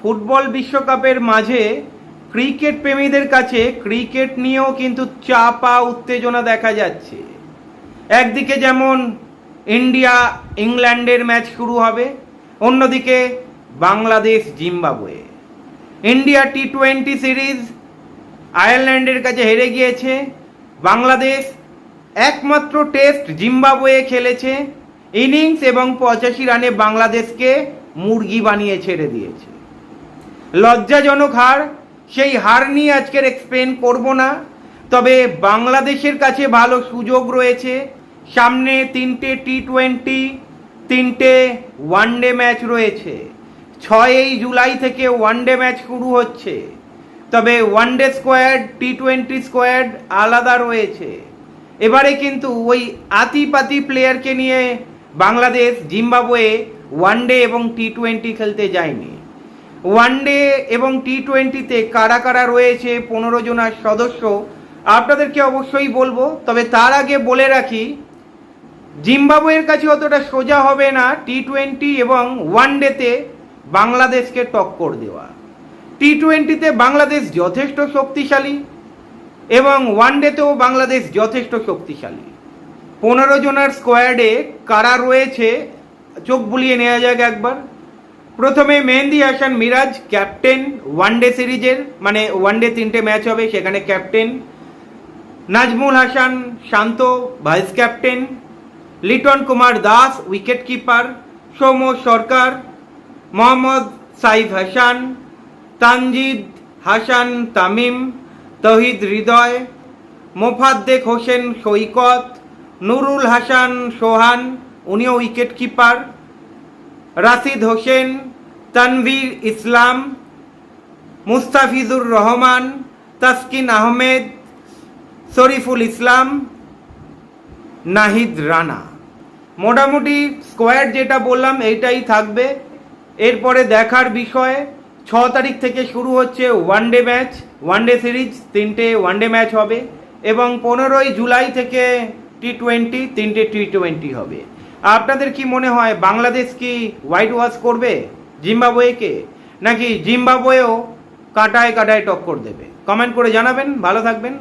Football বিশ্বকাপের মাঝে cricket প্রেমীদের কাছে ক্রিকেট নিয়েও কিন্তু চাপা উত্তেজনা দেখা যাচ্ছে। একদিকে যেমন ইন্ডিয়া ইংল্যান্ডের ম্যাচ শুরু হবে, অন্যদিকে বাংলাদেশ জিম্বাবুয়ে। ইন্ডিয়া টি-20 সিরিজ আয়ারল্যান্ডের কাছে হেরে গিয়েছে। বাংলাদেশ একমাত্র টেস্ট জিম্বাবুয়ে খেলেছে, ইনিংস এবং 85 রানে বাংলাদেশকে মুরগি বানিয়ে ছেড়ে দিয়েছে। লজ্জাজনক হার। সেই হার নিয়ে আজকের এক্সপ্লেন করব না, তবে বাংলাদেশের কাছে ভালো সুযোগ রয়েছে। সামনে 3টে টি-20, 3টে ওয়ানডে ম্যাচ রয়েছে। 6 জুলাই থেকে ওয়ানডে ম্যাচ শুরু হচ্ছে, তবে ওয়ানডে স্কোয়াড টি-20 স্কোয়াড আলাদা রয়েছে। এবারে কিন্তু ওই আতিপাতি প্লেয়ারকে নিয়ে বাংলাদেশ জিম্বাবুয়ে ওয়ানডে এবং টি-20 খেলতে যায়নি। ওয়ানডে এবং টি-20তে কারা কারা রয়েছে 15 জনের সদস্য আপনাদেরকে অবশ্যই বলবো, তবে তার আগে বলে রাখি জিম্বাবুয়ের কাছে অতটা সোজা হবে না টি-20 এবং ওয়ানডেতে বাংলাদেশকে টক্কর দেওয়া। টি-20তে বাংলাদেশ যথেষ্ট শক্তিশালী এবং ওয়ানডেতেও বাংলাদেশ যথেষ্ট শক্তিশালী। 15 জনের স্কোয়াডে কারা রয়েছে চোখ বুলিয়ে নেওয়া যাক একবার। প্রথমে মেহেদি হাসান মিরাজ, ক্যাপ্টেন ওয়ানডে সিরিজের, মানে ওয়ানডে 3টে ম্যাচ হবে সেখানে captain. Najmul Hasan Shanto vice captain. Liton Kumar Das wicketkeeper. Soumya Sarkar, Mohammad Saif Hasan, Tanzid Hasan Tamim, Towhid Hridoy, Mosaddek Hossain Saikat, Nurul Hasan Sohan, উনিও উইকেট কিপার, রাশিদ হোসেন, তানভীর ইসলাম, মুস্তাফিজুর রহমান, তাসকিন আহমেদ, শরীফুল ইসলাম, নাহিদ রানা। মোটামুটি স্কোয়াড যেটা বললাম এইটাই থাকবে। এরপরে দেখার বিষয় 6 তারিখ থেকে শুরু হচ্ছে ওয়ানডে ম্যাচ, ওয়ানডে সিরিজ 3টে ওয়ানডে ম্যাচ হবে এবং 15 জুলাই থেকে টি-20 3টে টি-20 হবে। আপনাদের কি মনে হয় বাংলাদেশ কি হোয়াইট ওয়াশ করবে জিম্বাবুয়েকে, নাকি জিম্বাবুয়েও কাঁটায় কাঁটায় টক্কর দেবে? কমেন্ট করে জানাবেন। ভালো থাকবেন।